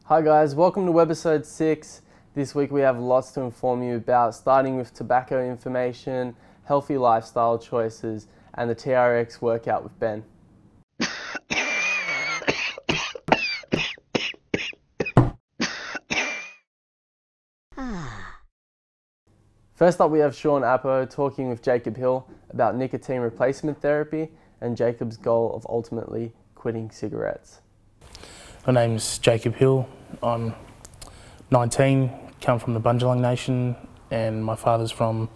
Hi guys, welcome to Webisode 6. This week we have lots to inform you about, starting with tobacco information, healthy lifestyle choices, and the TRX workout with Ben. First up we have Sean Appo talking with Jacob Hill about nicotine replacement therapy and Jacob's goal of ultimately quitting cigarettes. My name's Jacob Hill. I'm 19, come from the Bundjalung Nation, and my father's from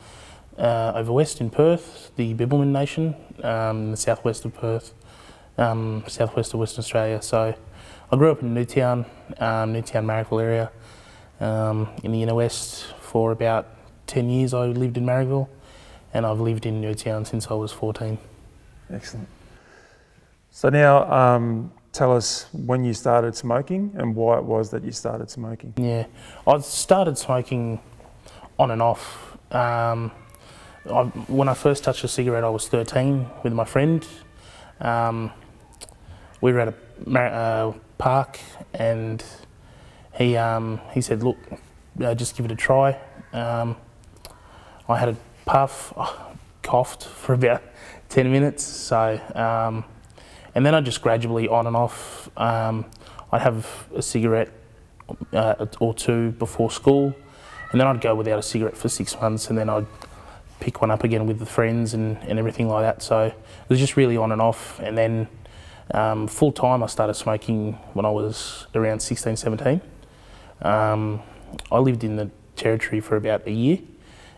over west in Perth, the Bibbulmun Nation, in the southwest of Perth, southwest of Western Australia. So I grew up in Newtown, Marrickville area, in the inner west for about 10 years. I lived in Marrickville, and I've lived in Newtown since I was 14. Excellent. So now, tell us when you started smoking and why it was that you started smoking. Yeah, I started smoking on and off. When I first touched a cigarette, I was 13 with my friend. We were at a park, and he said, "Look, just give it a try." I had a puff, coughed for about 10 minutes, so. And then I just gradually, on and off, I'd have a cigarette or two before school, and then I'd go without a cigarette for 6 months, and then I'd pick one up again with the friends and everything like that. So it was just really on and off. And then full time I started smoking when I was around 16, 17. I lived in the Territory for about a year,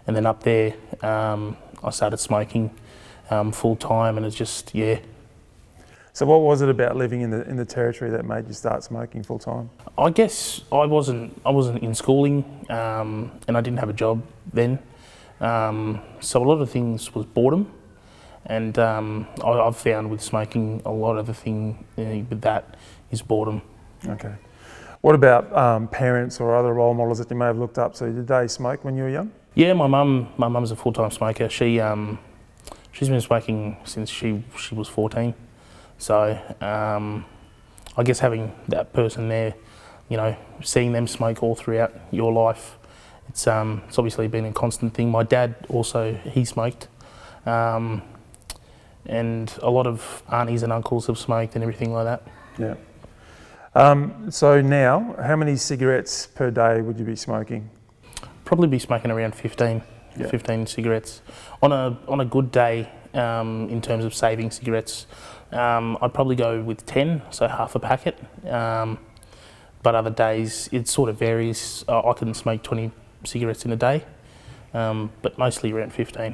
and then up there I started smoking full time, and it's just, yeah. So what was it about living in the Territory that made you start smoking full time? I guess I wasn't in schooling, and I didn't have a job then. So a lot of things was boredom, and I've found with smoking a lot of the thing with that is boredom. Okay. What about parents or other role models that you may have looked up to? Did they smoke when you were young? Yeah, my mum's a full-time smoker. She's been smoking since she was 14. So I guess having that person there, you know, seeing them smoke all throughout your life, it's obviously been a constant thing. My dad also, he smoked, and a lot of aunties and uncles have smoked and everything like that. Yeah. So now, how many cigarettes per day would you be smoking? Probably be smoking around 15, yeah. 15 cigarettes. On a good day, in terms of saving cigarettes, I'd probably go with 10, so half a packet. But other days, it sort of varies. I can smoke 20 cigarettes in a day, but mostly around 15.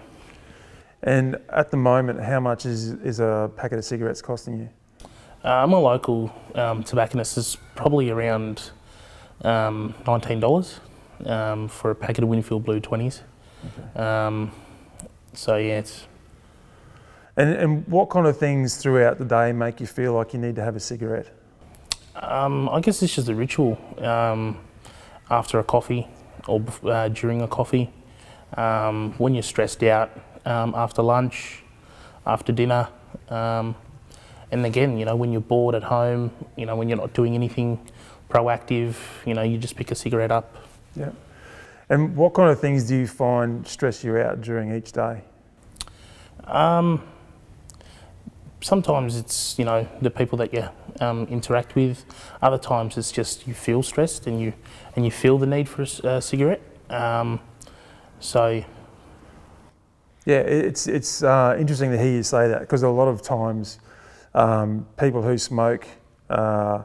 And at the moment, how much is a packet of cigarettes costing you? My local tobacconist is probably around $19 for a packet of Winfield Blue 20s. Okay. So yeah, it's... And what kind of things throughout the day make you feel like you need to have a cigarette? I guess it's just a ritual. After a coffee or during a coffee, when you're stressed out, after lunch, after dinner, and again, you know, when you're bored at home, you know, when you're not doing anything proactive, you know, you just pick a cigarette up. Yeah. And what kind of things do you find stress you out during each day? Sometimes it's, you know, the people that you interact with. Other times it's just you feel stressed and you feel the need for a cigarette. So yeah, it's interesting to hear you say that, because a lot of times people who smoke, they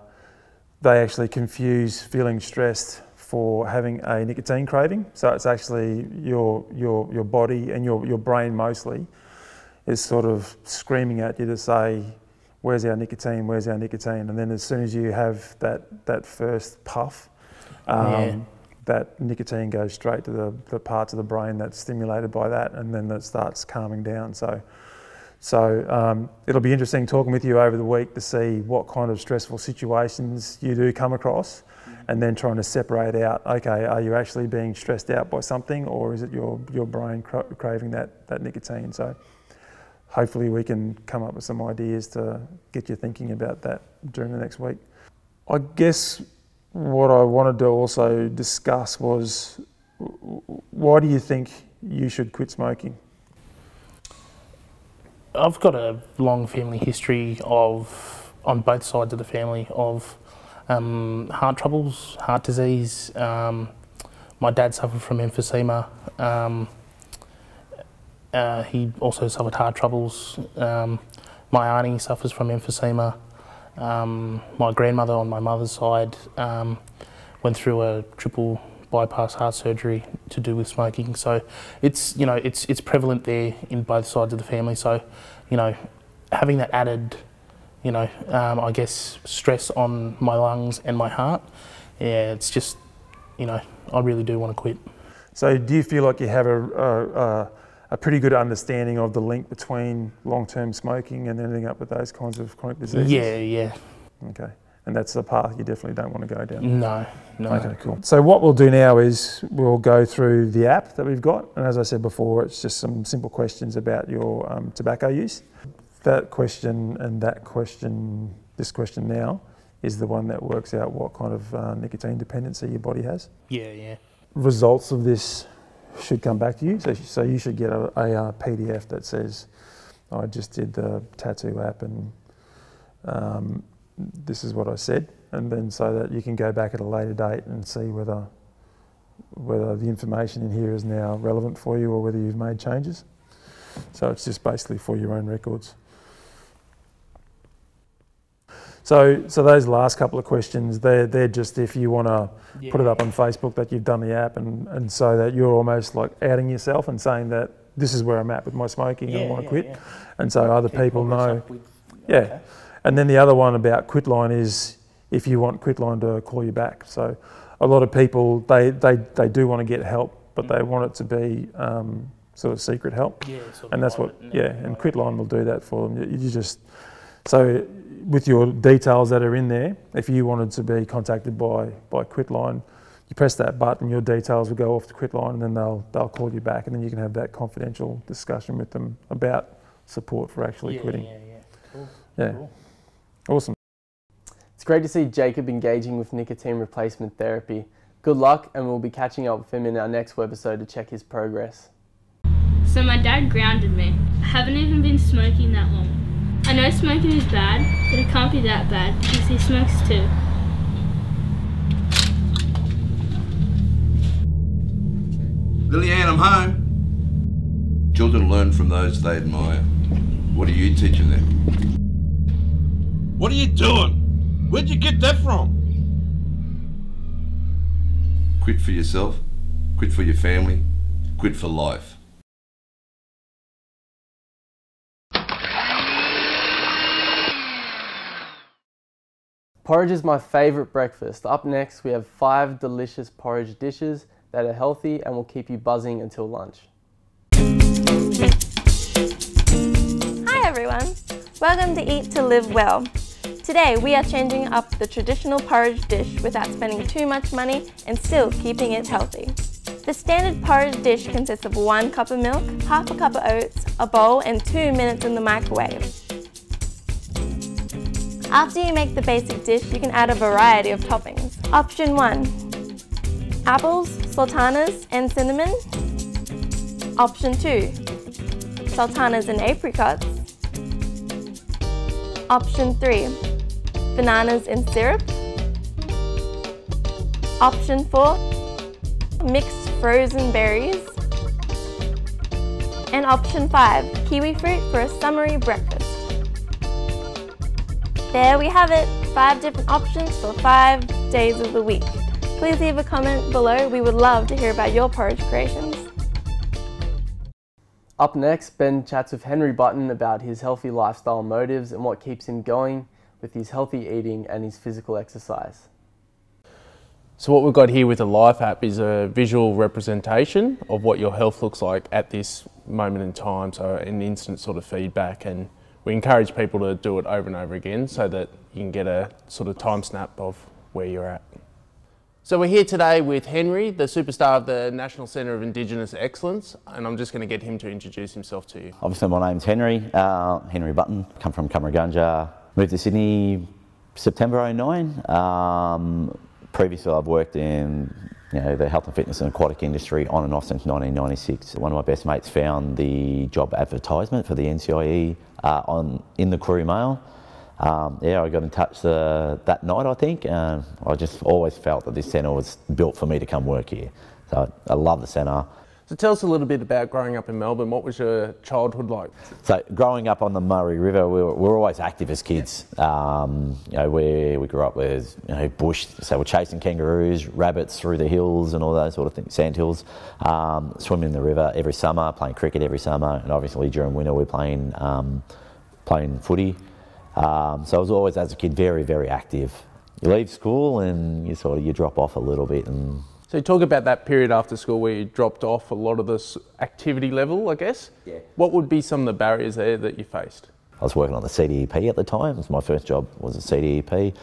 actually confuse feeling stressed for having a nicotine craving. So it's actually your body and your brain mostly is sort of screaming at you to say, where's our nicotine, where's our nicotine? And then as soon as you have that first puff, yeah. that nicotine goes straight to the parts of the brain that's stimulated by that, and then it starts calming down. So it'll be interesting talking with you over the week to see what kind of stressful situations you do come across, and then trying to separate out, okay, are you actually being stressed out by something, or is it your brain craving that nicotine? So hopefully we can come up with some ideas to get you thinking about that during the next week. I guess what I wanted to also discuss was, why do you think you should quit smoking? I've got a long family history of, on both sides of the family, of heart troubles, heart disease. My dad suffered from emphysema. He also suffered heart troubles. My auntie suffers from emphysema. My grandmother on my mother's side went through a triple bypass heart surgery to do with smoking. So it's, you know, it's prevalent there in both sides of the family. So, you know, having that added, you know, I guess stress on my lungs and my heart, yeah, it's just, you know, I really do want to quit. So do you feel like you have a pretty good understanding of the link between long-term smoking and ending up with those kinds of chronic diseases? Yeah. Okay. And that's the path you definitely don't want to go down? No. Okay, cool. So what we'll do now is we'll go through the app that we've got. And as I said before, it's just some simple questions about your tobacco use. That question and that question, this question now, is the one that works out what kind of nicotine dependency your body has. Yeah. Results of this should come back to you. So you should get a PDF that says, I just did the tattoo app and this is what I said, and then so that you can go back at a later date and see whether the information in here is now relevant for you or whether you've made changes. So it's just basically for your own records. So those last couple of questions, they're just if you want to put it up on Facebook that you've done the app, and so that you're almost like outing yourself and saying that this is where I'm at with my smoking, I want to quit. And so other people know. Okay. And then the other one about Quitline is if you want Quitline to call you back. So a lot of people, they do want to get help, but they want it to be sort of secret help. And that's what, and Quitline will do that for them. You just, so with your details that are in there, if you wanted to be contacted by Quitline, you press that button, your details will go off to Quitline, and then they'll call you back, and then you can have that confidential discussion with them about support for actually quitting. Cool. Awesome. It's great to see Jacob engaging with nicotine replacement therapy. Good luck, and we'll be catching up with him in our next webisode to check his progress. So my dad grounded me. I haven't even been smoking that long. I know smoking is bad, but it can't be that bad because he smokes too. Lillian, I'm home. Children learn from those they admire. What are you teaching them? What are you doing? Where'd you get that from? Quit for yourself, quit for your family, quit for life. Porridge is my favourite breakfast. Up next, we have 5 delicious porridge dishes that are healthy and will keep you buzzing until lunch. Hi everyone, welcome to Eat to Live Well. Today we are changing up the traditional porridge dish without spending too much money and still keeping it healthy. The standard porridge dish consists of 1 cup of milk, half a cup of oats, a bowl and 2 minutes in the microwave. After you make the basic dish, you can add a variety of toppings. Option 1, apples, sultanas and cinnamon. Option 2, sultanas and apricots. Option 3, bananas and syrup. Option 4, mixed frozen berries. And option 5, kiwi fruit for a summery breakfast. There we have it, 5 different options for 5 days of the week. Please leave a comment below, we would love to hear about your porridge creations. Up next, Ben chats with Henry Button about his healthy lifestyle motives and what keeps him going with his healthy eating and his physical exercise. So what we've got here with the Life app is a visual representation of what your health looks like at this moment in time, so an instant sort of feedback, and we encourage people to do it over and over again so that you can get a sort of time snap of where you're at. So we're here today with Henry, the superstar of the National Centre of Indigenous Excellence, and I'm just going to get him to introduce himself to you. Obviously my name's Henry, Henry Button, come from Cummeragunja, moved to Sydney September '09. Previously I've worked in the health and fitness and aquatic industry on and off since 1996. One of my best mates found the job advertisement for the NCIE in the Courier Mail. I got in touch that night, I think, and I just always felt that this centre was built for me to come work here. So I love the centre. So tell us a little bit about growing up in Melbourne. What was your childhood like? So growing up on the Murray River, we were always active as kids. We grew up with bush, so we're chasing kangaroos, rabbits through the hills and all those sort of things, sand hills, swimming in the river every summer, playing cricket every summer, and obviously during winter we're playing footy. So I was always, as a kid, very, very active. You leave school and you drop off a little bit. And so you talk about that period after school where you dropped off a lot of this activity level, I guess. Yeah. What would be some of the barriers there that you faced? I was working on the CDEP at the time. My first job was a CDEP,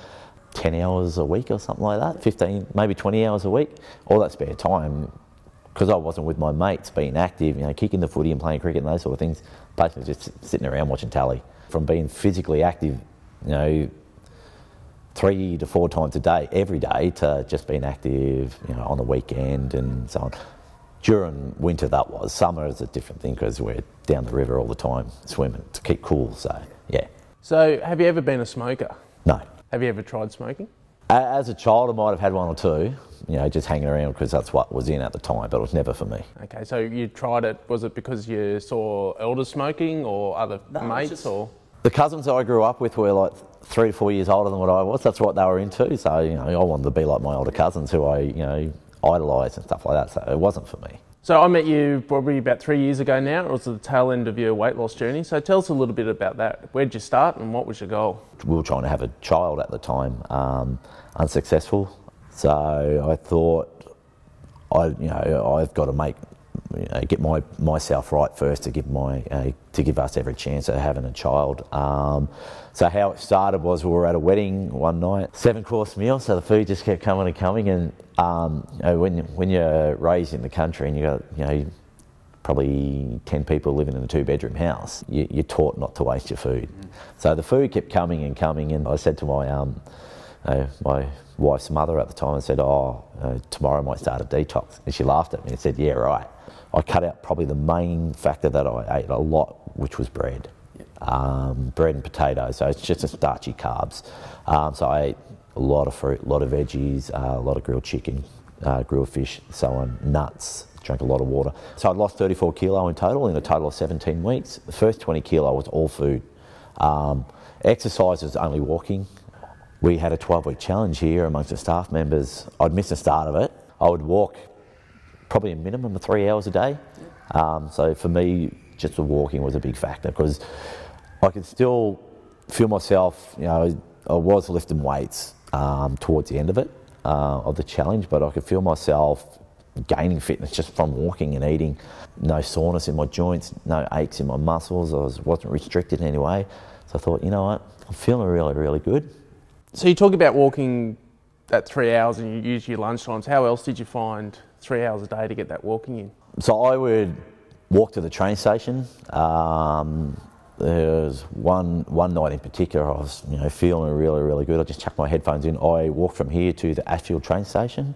10 hours a week or something like that, 15, maybe 20 hours a week. All that spare time, because I wasn't with my mates, being active, kicking the footy and playing cricket and those sort of things, basically just sitting around watching tally. From being physically active, 3 to 4 times a day, every day, to just being active, on the weekend and so on. During winter that was. Summer is a different thing because we're down the river all the time, swimming to keep cool, so yeah. So have you ever been a smoker? No. Have you ever tried smoking? As a child I might have had one or two, just hanging around because that's what was in at the time, but it was never for me. Okay, so you tried it, was it because you saw elders smoking or other mates or? The cousins I grew up with were like 3 to 4 years older than what I was. That's what they were into. So, I wanted to be like my older cousins who I, idolised and stuff like that. So it wasn't for me. So I met you probably about 3 years ago now. It was the tail end of your weight loss journey. So tell us a little bit about that. Where'd you start and what was your goal? We were trying to have a child at the time, unsuccessful. So I thought, I've got to get myself right first to give us every chance of having a child. So how it started was we were at a wedding one night, 7-course meal, so the food just kept coming and coming. And when you're raised in the country and you got probably 10 people living in a 2-bedroom house, you're taught not to waste your food. So the food kept coming and coming, and I said to my wife's mother at the time, I said, tomorrow I might start a detox. And she laughed at me and said, yeah, right. I cut out probably the main factor that I ate a lot, which was bread. Bread and potatoes, so it's just a starchy carbs. So I ate a lot of fruit, a lot of veggies, a lot of grilled chicken, grilled fish, so on, nuts, drank a lot of water. So I'd lost 34 kilo in a total of 17 weeks. The first 20 kilo was all food. Exercise was only walking. We had a 12-week challenge here amongst the staff members. I'd miss the start of it. I would walk probably a minimum of 3 hours a day. So for me, just the walking was a big factor because I could still feel myself, I was lifting weights towards the end of it, of the challenge, but I could feel myself gaining fitness just from walking and eating. No soreness in my joints, no aches in my muscles. I wasn't restricted in any way. So I thought, what, I'm feeling really, really good. So you talk about walking that 3 hours and you use your lunch times. How else did you find 3 hours a day to get that walking in? So I would walk to the train station. There was one night in particular I was feeling really, really good. I just chucked my headphones in. I walked from here to the Ashfield train station.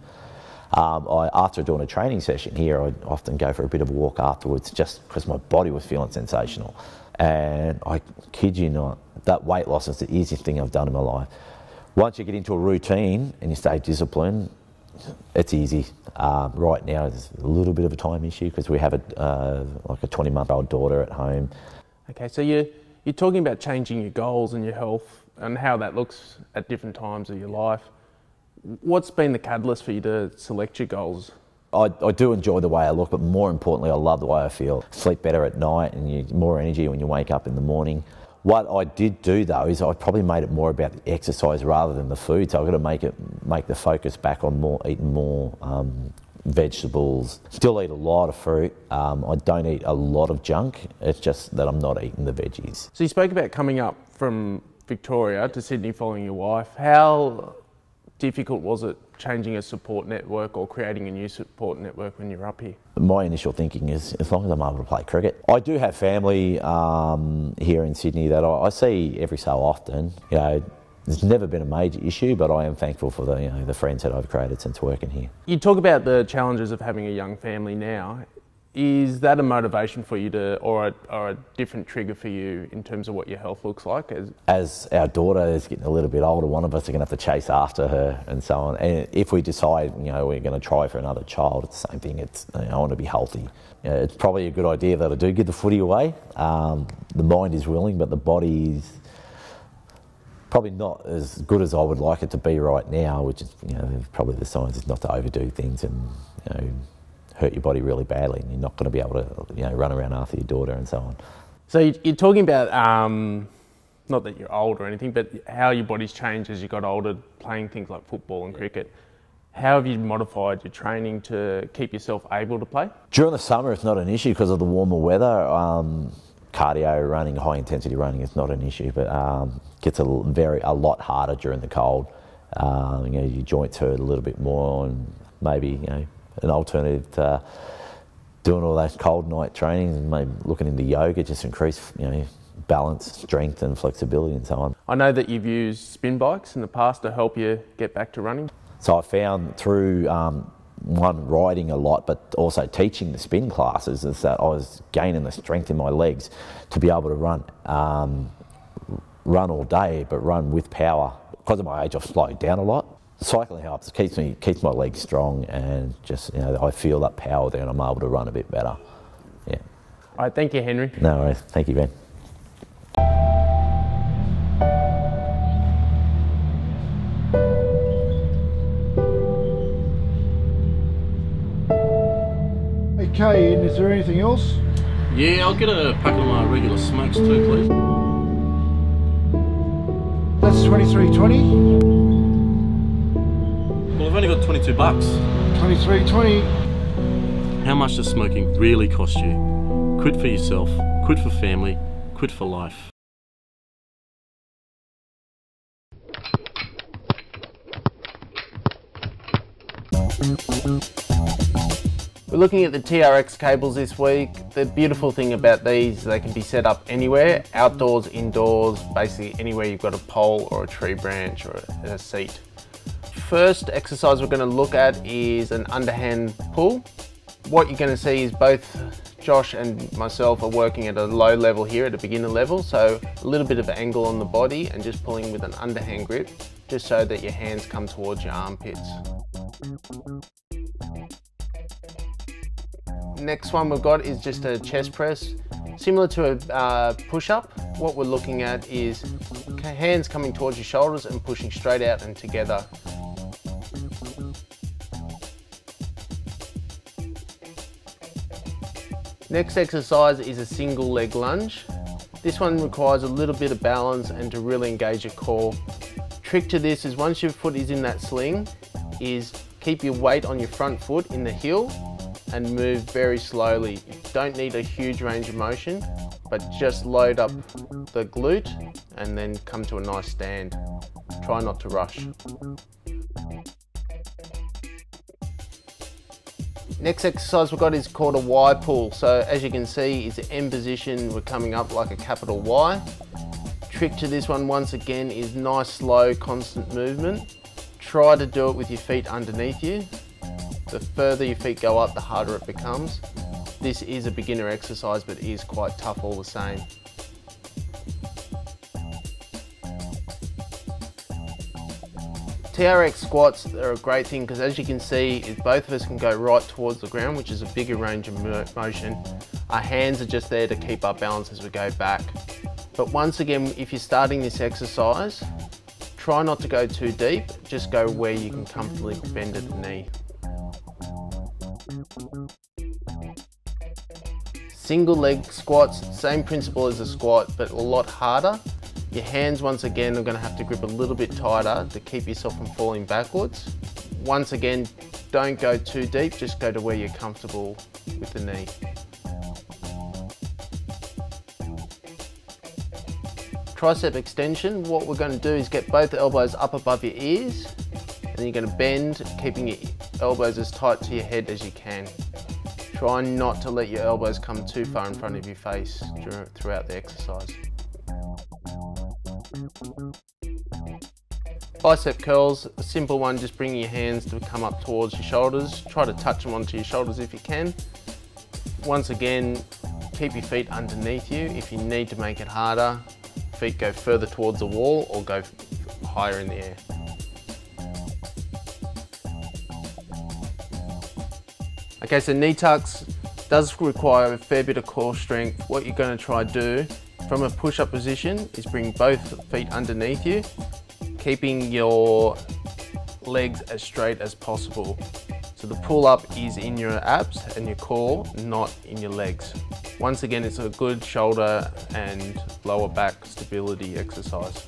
After doing a training session here, I'd often go for a bit of a walk afterwards just because my body was feeling sensational. And I kid you not, that weight loss is the easiest thing I've done in my life. Once you get into a routine and you stay disciplined, it's easy. Right now there's a little bit of a time issue because we have like a 20-month-old daughter at home. Okay, so you're talking about changing your goals and your health and how that looks at different times of your life. What's been the catalyst for you to select your goals? I do enjoy the way I look, but more importantly, I love the way I feel. Sleep better at night and you more energy when you wake up in the morning. What I did do though is I probably made it more about the exercise rather than the food. So I've got to make the focus back on eating more vegetables. Still eat a lot of fruit. I don't eat a lot of junk. It's just that I'm not eating the veggies. So you spoke about coming up from Victoria to Sydney following your wife. How difficult was it changing a support network or creating a new support network when you're up here? My initial thinking is as long as I'm able to play cricket. I do have family here in Sydney that I see every so often. It's never been a major issue, but I am thankful for the, the friends that I've created since working here. You talk about the challenges of having a young family now. Is that a motivation for you to, or a different trigger for you in terms of what your health looks like? As our daughter is getting a little bit older, one of us are going to have to chase after her and so on. And if we decide, we're going to try for another child, it's the same thing. It's, I want to be healthy. It's probably a good idea that I do give the footy away. The mind is willing, but the body is probably not as good as I would like it to be right now, which is, probably the signs is not to overdo things and, hurt your body really badly, and you're not going to be able to, run around after your daughter and so on. So you're talking about, not that you're old or anything, but how your body's changed as you got older, playing things like football and cricket. How have you modified your training to keep yourself able to play? During the summer, it's not an issue because of the warmer weather. Cardio running, high intensity running is not an issue, but gets a lot harder during the cold. Your joints hurt a little bit more, and maybe an alternative to doing all those cold night trainings, and maybe looking into yoga, just increase balance, strength and flexibility and so on. I know that you've used spin bikes in the past to help you get back to running. So I found through one, riding a lot, but also teaching the spin classes, is that I was gaining the strength in my legs to be able to run all day, but run with power. Because of my age, I've slowed down a lot. Cycling helps, keeps my legs strong, and just I feel that power there, and I'm able to run a bit better. Yeah. All right, thank you, Henry. No worries, thank you, Ben. Okay, and is there anything else? Yeah, I'll get a packet of my regular smokes too, please. That's $23.20. Well, I've only got $22. $23.20. How much does smoking really cost you? Quit for yourself, quit for family, quit for life. We're looking at the TRX cables this week. The beautiful thing about these, they can be set up anywhere, outdoors, indoors, basically anywhere you've got a pole or a tree branch or a seat. First exercise we're going to look at is an underhand pull. What you're going to see is both Josh and myself are working at a low level here, at a beginner level, so a little bit of angle on the body and just pulling with an underhand grip, just so that your hands come towards your armpits. Next one we've got is just a chest press. Similar to a push-up, what we're looking at is hands coming towards your shoulders and pushing straight out and together. Next exercise is a single leg lunge. This one requires a little bit of balance and to really engage your core. Trick to this is once your foot is in that sling, is keep your weight on your front foot in the heel and move very slowly. You don't need a huge range of motion, but just load up the glute and then come to a nice stand. Try not to rush. Next exercise we've got is called a Y pull. So as you can see, it's M position, we're coming up like a capital Y. Trick to this one once again is nice, slow, constant movement. Try to do it with your feet underneath you. The further your feet go up, the harder it becomes. This is a beginner exercise, but it is quite tough all the same. TRX squats are a great thing because as you can see, both of us can go right towards the ground, which is a bigger range of motion. Our hands are just there to keep our balance as we go back. But once again, if you're starting this exercise, try not to go too deep, just go where you can comfortably bend at the knee. Single leg squats, same principle as a squat, but a lot harder. Your hands, once again, are going to have to grip a little bit tighter to keep yourself from falling backwards. Once again, don't go too deep, just go to where you're comfortable with the knee. Tricep extension, what we're going to do is get both elbows up above your ears, and then you're going to bend, keeping your elbows as tight to your head as you can. Try not to let your elbows come too far in front of your face throughout the exercise. Bicep curls, a simple one, just bring your hands to come up towards your shoulders. Try to touch them onto your shoulders if you can. Once again, keep your feet underneath you. If you need to make it harder, feet go further towards the wall or go higher in the air. Okay, so knee tucks does require a fair bit of core strength. What you're going to try to do from a push-up position is bring both feet underneath you, keeping your legs as straight as possible. So the pull-up is in your abs and your core, not in your legs. Once again, it's a good shoulder and lower back stability exercise.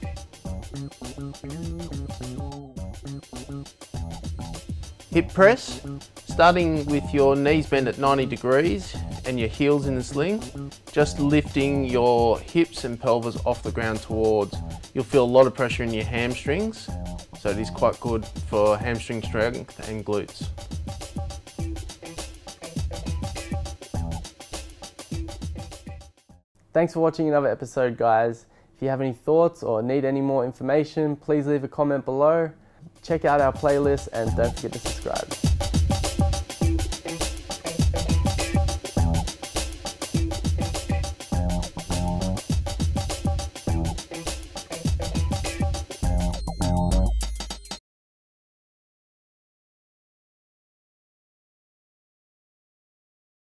Hip press, starting with your knees bent at 90 degrees and your heels in the sling, just lifting your hips and pelvis off the ground towards. You'll feel a lot of pressure in your hamstrings, so it is quite good for hamstring strength and glutes. Thanks for watching another episode, guys. If you have any thoughts or need any more information, please leave a comment below. Check out our playlist and don't forget to subscribe.